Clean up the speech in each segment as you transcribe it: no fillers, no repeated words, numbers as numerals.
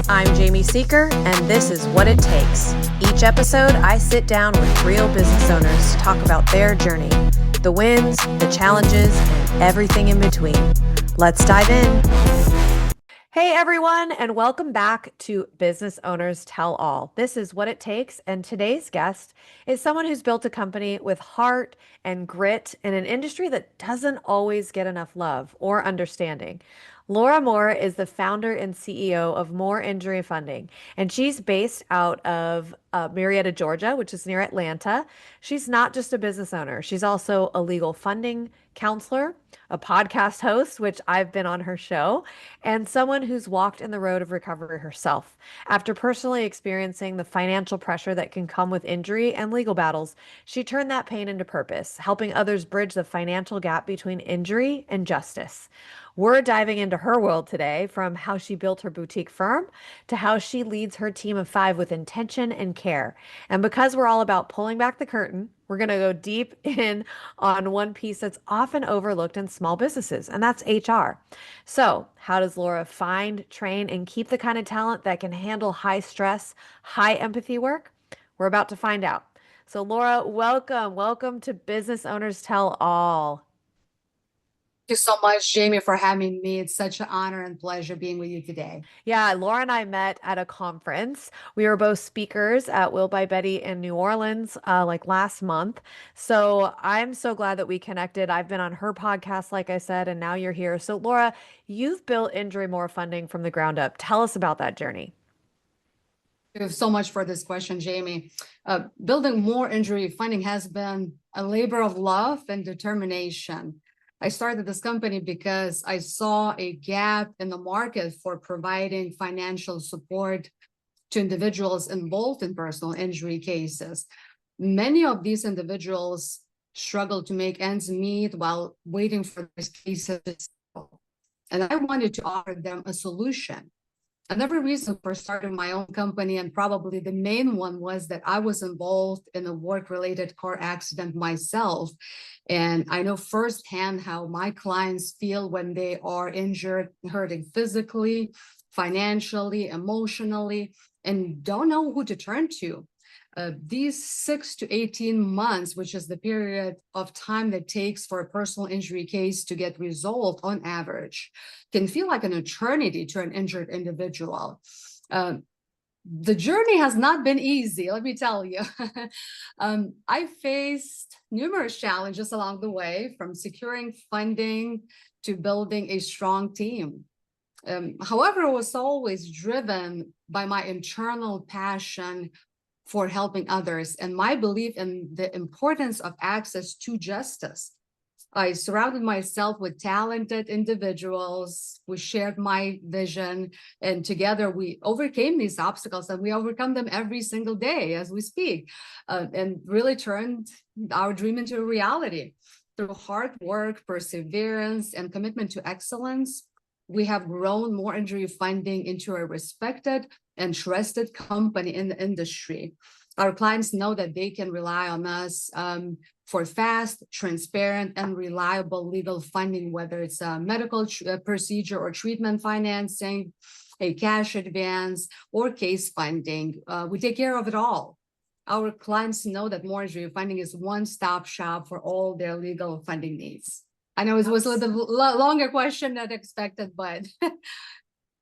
I'm Jamie Seeker, and this is What It Takes. Each episode, I sit down with real business owners to talk about their journey, the wins, the challenges, and everything in between. Let's dive in. Hey everyone, and welcome back to Business Owners Tell All. This is What It Takes, and today's guest is someone who's built a company with heart and grit in an industry that doesn't always get enough love or understanding. Laura Moore is the founder and CEO of Moore Injury Funding, and she's based out of Marietta, Georgia, which is near Atlanta. She's not just a business owner, she's also a legal funding counselor, a podcast host, which I've been on her show, and someone who's walked in the road of recovery herself. After personally experiencing the financial pressure that can come with injury and legal battles, she turned that pain into purpose, helping others bridge the financial gap between injury and justice. We're diving into her world today, from how she built her boutique firm to how she leads her team of 5 with intention and care. And because we're all about pulling back the curtain, we're going to go deep in on one piece that's often overlooked in small businesses, and that's HR. So, how does Laura find, train, and keep the kind of talent that can handle high stress, high empathy work? We're about to find out. So, Laura, welcome. Welcome to Business Owners Tell All. You so much, Jamie, for having me. It's such an honor and pleasure being with you today. Yeah, Laura and I met at a conference. We were both speakers at Will by Betty in New Orleans, like last month. So I'm so glad that we connected. I've been on her podcast, like I said, and now you're here. So, Laura, you've built Injury More Funding from the ground up. Tell us about that journey. Thank you so much for this question, Jamie. Building more injury funding has been a labor of love and determination. I started this company because I saw a gap in the market for providing financial support to individuals involved in personal injury cases. Many of these individuals struggle to make ends meet while waiting for these cases to settle. And I wanted to offer them a solution. Another reason for starting my own company, and probably the main one, was that I was involved in a work-related car accident myself. And I know firsthand how my clients feel when they are injured, hurting physically, financially, emotionally, and don't know who to turn to. These 6 to 18 months, which is the period of time that takes for a personal injury case to get resolved on average, can feel like an eternity to an injured individual. The journey has not been easy, let me tell you. I faced numerous challenges along the way, from securing funding to building a strong team. However, I was always driven by my internal passion for helping others and my belief in the importance of access to justice. I surrounded myself with talented individuals who shared my vision, and together we overcame these obstacles, and we overcome them every single day as we speak, and really turned our dream into a reality. Through hard work, perseverance, and commitment to excellence, we have grown More Injury Funding into a respected and trusted company in the industry. Our clients know that they can rely on us for fast, transparent, and reliable legal funding, whether it's a medical procedure or treatment financing, a cash advance, or case funding. We take care of it all. Our clients know that More Injury Funding is one-stop shop for all their legal funding needs. I know it was a little bit longer question than expected, but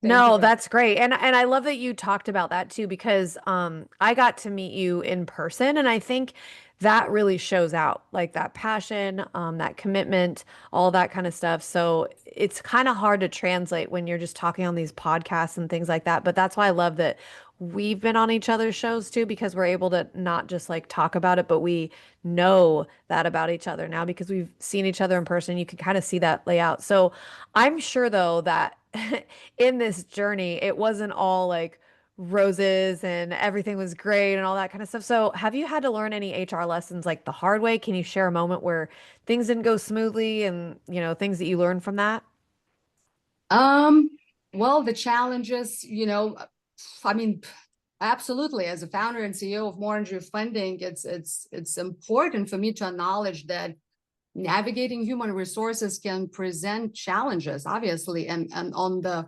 No, that's great. And I love that you talked about that too, because I got to meet you in person, and I think that really shows out, like that passion, that commitment, all that kind of stuff. So it's kind of hard to translate when you're just talking on these podcasts and things like that. But that's why I love that we've been on each other's shows too, because we're able to not just like talk about it, but we know that about each other now because we've seen each other in person. You can kind of see that layout. So I'm sure though that in this journey, it wasn't all like roses and everything was great and all that kind of stuff. So, have you had to learn any HR lessons like the hard way? Can you share a moment where things didn't go smoothly and, things that you learned from that? Well, the challenges, I mean, absolutely. As a founder and CEO of More Injury Funding, it's important for me to acknowledge that navigating human resources can present challenges, obviously, and on the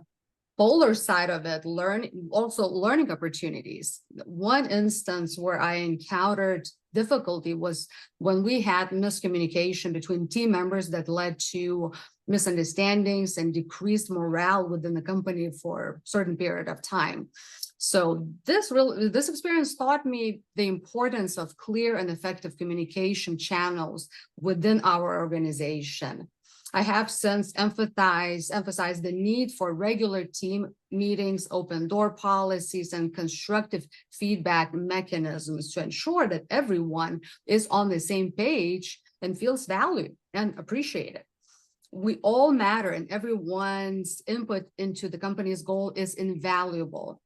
polar side of it, learning opportunities. One instance where I encountered difficulty was when we had miscommunication between team members that led to misunderstandings and decreased morale within the company for a certain period of time. So this experience taught me the importance of clear and effective communication channels within our organization. I have since emphasized the need for regular team meetings, open door policies, and constructive feedback mechanisms to ensure that everyone is on the same page and feels valued and appreciated. We all matter, and everyone's input into the company's goal is invaluable.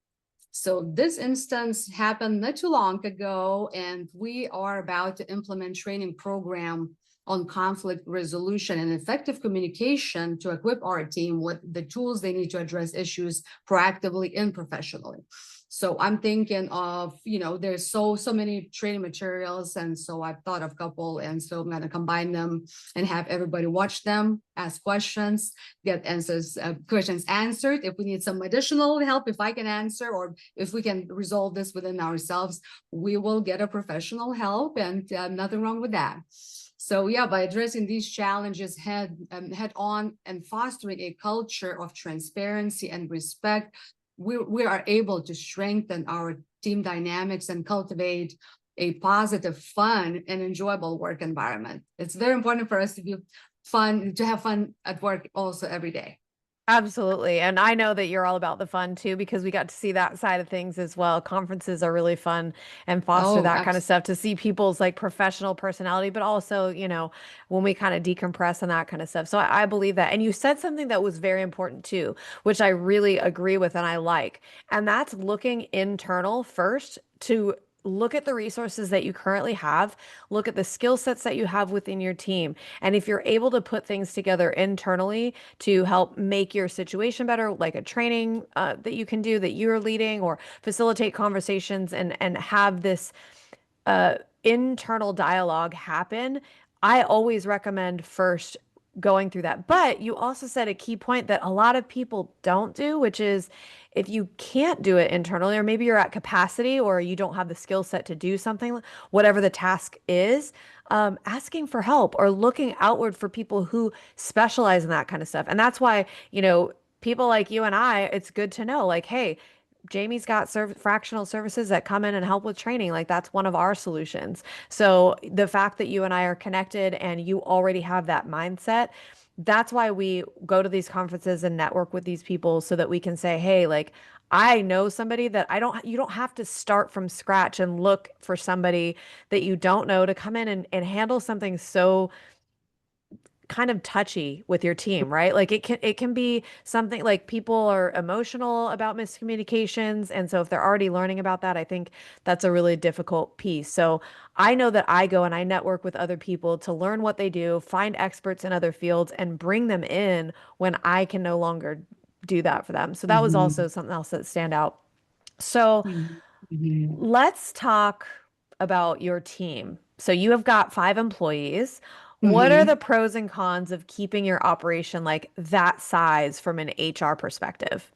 So this instance happened not too long ago, and we are about to implement training program on conflict resolution and effective communication to equip our team with the tools they need to address issues proactively and professionally. So I'm thinking of, there's so many training materials, and so I've thought of a couple, and so I'm going to combine them and have everybody watch them, ask questions, get questions answered. If we need some additional help, if I can answer, or if we can resolve this within ourselves, we will get a professional help, and nothing wrong with that. So yeah, by addressing these challenges head on and fostering a culture of transparency and respect, we are able to strengthen our team dynamics and cultivate a positive, fun, and enjoyable work environment. It's very important for us to have fun at work also every day. Absolutely. And I know that you're all about the fun too, because we got to see that side of things as well. Conferences are really fun and foster Oh, that kind of stuff, to see people's like professional personality, but also, when we kind of decompress and that kind of stuff. So I believe that. And you said something that was very important too, which I really agree with and I like. And that's looking internal first to look at the resources that you currently have, look at the skill sets that you have within your team. And if you're able to put things together internally to help make your situation better, like a training that you can do that you're leading, or facilitate conversations and have this internal dialogue happen, I always recommend first going through that. But you also said a key point that a lot of people don't do, which is if you can't do it internally, or maybe you're at capacity or you don't have the skill set to do something, whatever the task is, asking for help or looking outward for people who specialize in that kind of stuff. And that's why, people like you and I, it's good to know, like, hey, Jamie's got fractional services that come in and help with training. Like, that's one of our solutions. So the fact that you and I are connected and you already have that mindset, that's why we go to these conferences and network with these people, so that we can say, hey, like, I know somebody that you don't have to start from scratch and look for somebody that you don't know to come in and handle something so kind of touchy with your team, right? Like it can be something like people are emotional about miscommunications. And so if they're already learning about that, I think that's a really difficult piece. So I know that I go and I network with other people to learn what they do, find experts in other fields, and bring them in when I can no longer do that for them. So that was also something else that stand out. So let's talk about your team. So you have got 5 employees. What are the pros and cons of keeping your operation like that size from an HR perspective?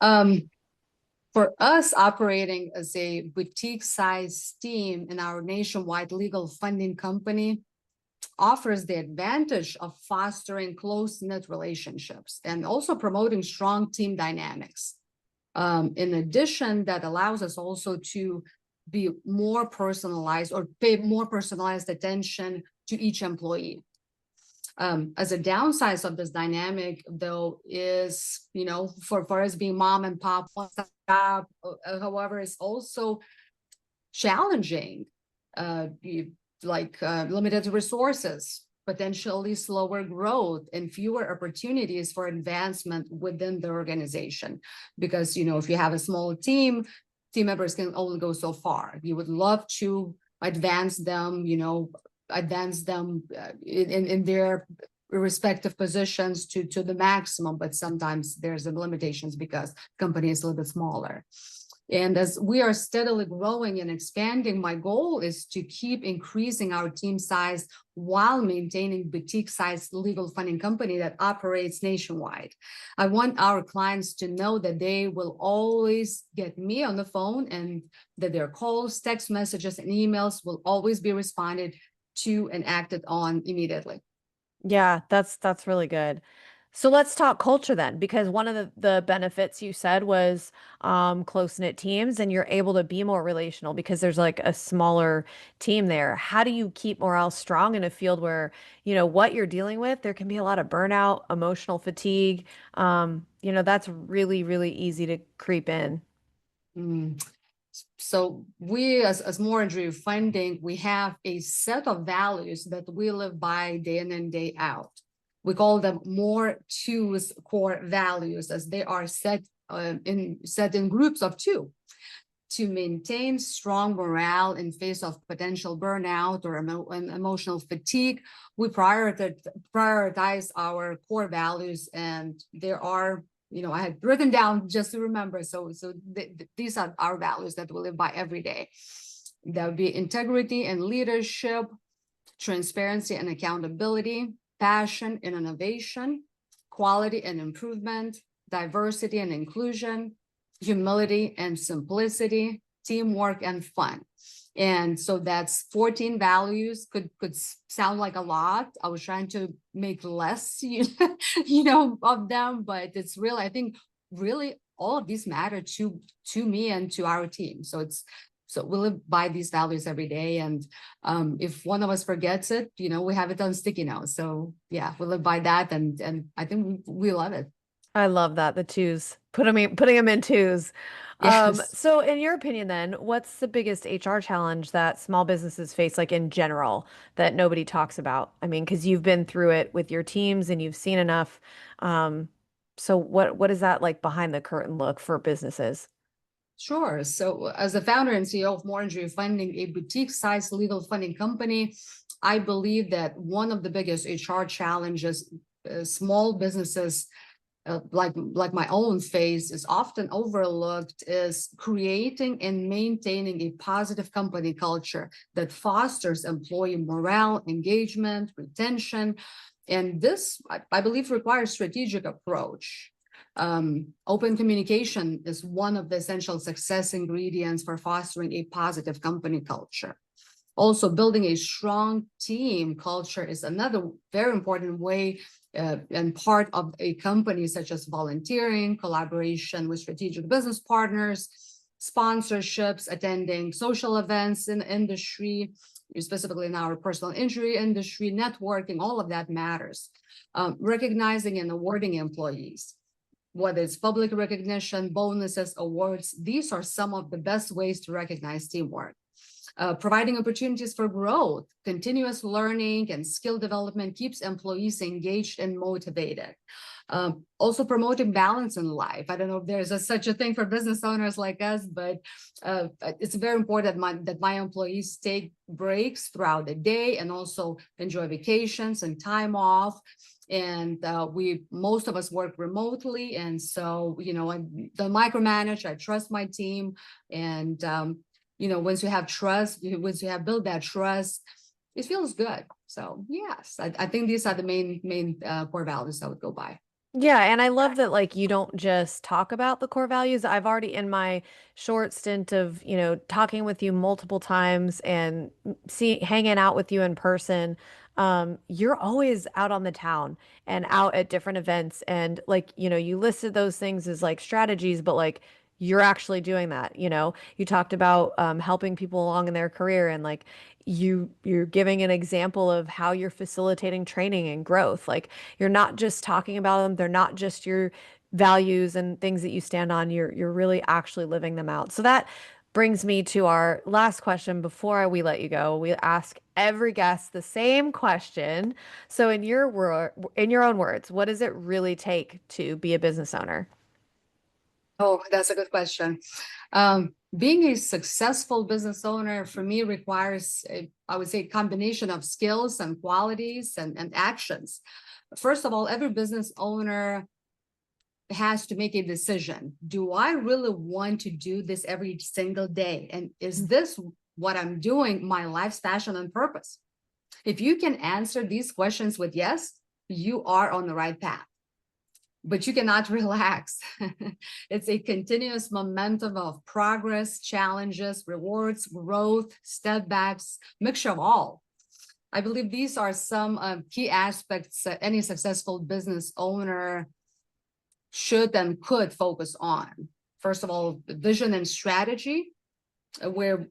For us, operating as a boutique-sized team in our nationwide legal funding company offers the advantage of fostering close-knit relationships and also promoting strong team dynamics. In addition, that allows us also to be more personalized or pay more personalized attention to each employee. As a downside of this dynamic, though, is, for us being mom and pop, however, is also challenging, limited resources, potentially slower growth, and fewer opportunities for advancement within the organization. Because, if you have a small team members can only go so far. You would love to advance them, in their respective positions to the maximum, but sometimes there's limitations because company is a little bit smaller. And as we are steadily growing and expanding, my goal is to keep increasing our team size while maintaining boutique-sized legal funding company that operates nationwide. I want our clients to know that they will always get me on the phone and that their calls, text messages, and emails will always be responded to and acted on immediately. Yeah, that's really good. So let's talk culture then, because one of the benefits you said was close-knit teams, and you're able to be more relational because there's like a smaller team there. How do you keep morale strong in a field where, what you're dealing with, there can be a lot of burnout, emotional fatigue. That's really, really easy to creep in. Mm. So we, as more injury funding, we have a set of values that we live by day in and day out. We call them more twos core values, as they are set in groups of two. To maintain strong morale in face of potential burnout or emotional fatigue, we prioritize our core values, and there are, I had written down just to remember. So these are our values that we live by every day. That would be integrity and leadership, transparency and accountability, passion and innovation, quality and improvement, diversity and inclusion, humility and simplicity, teamwork and fun. And so that's 14 values. Could sound like a lot. I was trying to make less, of them, but it's really, I think, really all of these matter to me and to our team. So we live by these values every day. And if one of us forgets it, we have it on sticky notes. So yeah, we live by that. And I think we love it. I love that, the twos, putting them in twos. Yes. So in your opinion then, what's the biggest HR challenge that small businesses face, like in general, that nobody talks about? I mean, because you've been through it with your teams and you've seen enough. So what is that like behind the curtain look for businesses? Sure. So as the founder and CEO of More Injury Funding, a boutique-sized legal funding company, I believe that one of the biggest HR challenges small businesses like my own face is often overlooked is creating and maintaining a positive company culture that fosters employee morale, engagement, retention. And this, I believe, requires strategic approach. Open communication is one of the essential success ingredients for fostering a positive company culture. Also, building a strong team culture is another very important way and part of a company, such as volunteering, collaboration with strategic business partners, sponsorships, attending social events in the industry, specifically in our personal injury industry, networking, all of that matters. Recognizing and awarding employees, whether it's public recognition, bonuses, awards, these are some of the best ways to recognize teamwork. Providing opportunities for growth, continuous learning, and skill development keeps employees engaged and motivated. Also promoting balance in life. I don't know if there's such a thing for business owners like us, but it's very important that my employees take breaks throughout the day and also enjoy vacations and time off. And most of us work remotely. And so, I don't micromanage, I trust my team. And, once you have trust, once you have built that trust, it feels good. So yes, I think these are the main core values I would go by. Yeah, and I love that like you don't just talk about the core values. I've already in my short stint of, talking with you multiple times and hanging out with you in person, you're always out on the town and out at different events and like, you listed those things as like strategies, but like you're actually doing that, You talked about helping people along in their career and like you're giving an example of how you're facilitating training and growth. Like you're not just talking about them, they're not just your values and things that you stand on. You're really actually living them out. So that brings me to our last question before we let you go. We ask every guest the same question. So in your own words, what does it really take to be a business owner? Oh, that's a good question. Being a successful business owner for me requires, I would say, a combination of skills and qualities and actions. First of all, every business owner has to make a decision. Do I really want to do this every single day? And is this what I'm doing, my life's passion and purpose? If you can answer these questions with yes, you are on the right path. But you cannot relax. It's a continuous momentum of progress, challenges, rewards, growth, step backs, mixture of all. I believe these are some key aspects that any successful business owner should and could focus on. First of all, vision and strategy, where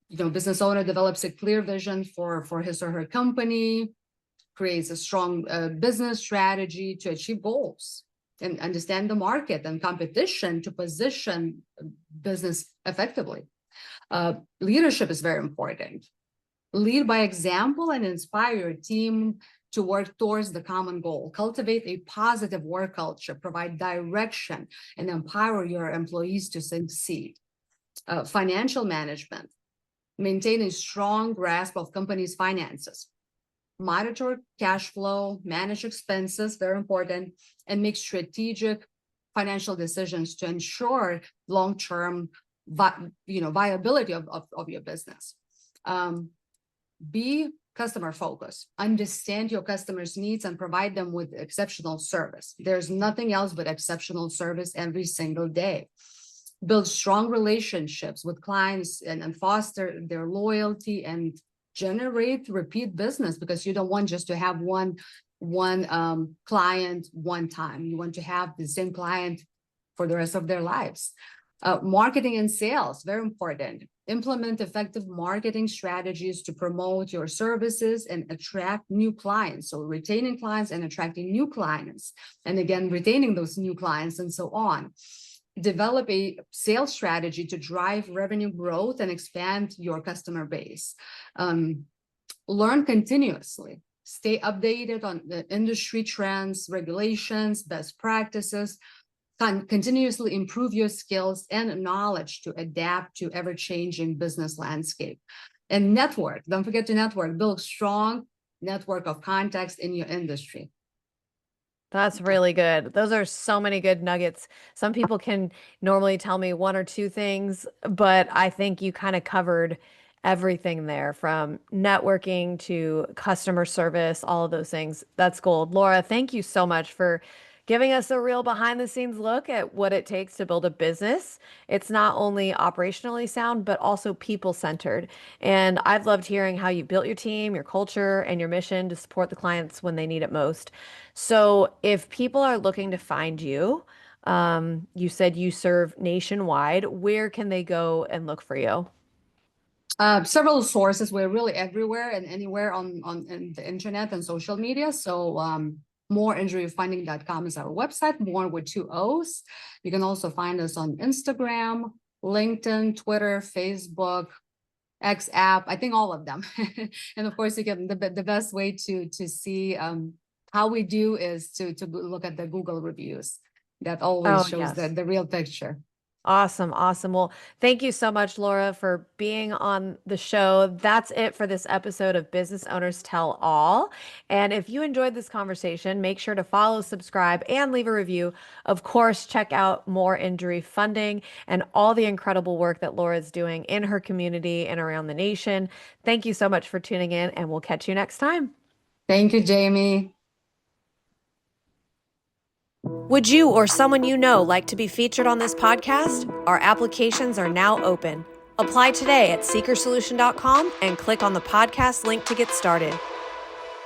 business owner develops a clear vision for his or her company, creates a strong business strategy to achieve goals, and understand the market and competition to position business effectively. Leadership is very important. Lead by example and inspire your team to work towards the common goal. Cultivate a positive work culture, provide direction, and empower your employees to succeed. Financial management. Maintain a strong grasp of company's finances. Monitor cash flow, manage expenses, very important, and make strategic financial decisions to ensure long-term viability of your business. Be customer focused. Understand your customers' needs and provide them with exceptional service. There's nothing else but exceptional service every single day. Build strong relationships with clients and foster their loyalty and generate repeat business, because you don't want just to have one client one time. You want to have the same client for the rest of their lives. Marketing and sales, very important. Implement effective marketing strategies to promote your services and attract new clients. So retaining clients and attracting new clients, and again, retaining those new clients, and so on. Develop a sales strategy to drive revenue growth and expand your customer base. Learn continuously. Stay updated on the industry trends, regulations, best practices. Continuously improve your skills and knowledge to adapt to ever-changing business landscape. And network. Don't forget to network. Build strong network of contacts in your industry. That's really good. Those are so many good nuggets. Some people can normally tell me one or two things, but I think you kind of covered everything there, from networking to customer service, all of those things. That's gold. Laura, thank you so much for giving us a real behind the scenes look at what it takes to build a business. It's not only operationally sound, but also people centered. And I've loved hearing how you built your team, your culture, and your mission to support the clients when they need it most. So if people are looking to find you, you said you serve nationwide, where can they go and look for you? Several sources. We're really everywhere and anywhere on the internet and social media. So moreinjuryfinding.com is our website, more with 2 O's. You can also find us on Instagram, LinkedIn, Twitter, Facebook, X app, I think all of them. And of course, you can the best way to see how we do is to look at the Google reviews. That always shows the real picture. Awesome. Awesome. Well, thank you so much, Laura, for being on the show. That's it for this episode of Business Owners Tell All. And if you enjoyed this conversation, make sure to follow, subscribe, and leave a review. Of course, check out More Injury Funding and all the incredible work that Laura is doing in her community and around the nation. Thank you so much for tuning in, and we'll catch you next time. Thank you, Jamie. Would you or someone you know like to be featured on this podcast? Our applications are now open. Apply today at seekersolution.com and click on the podcast link to get started.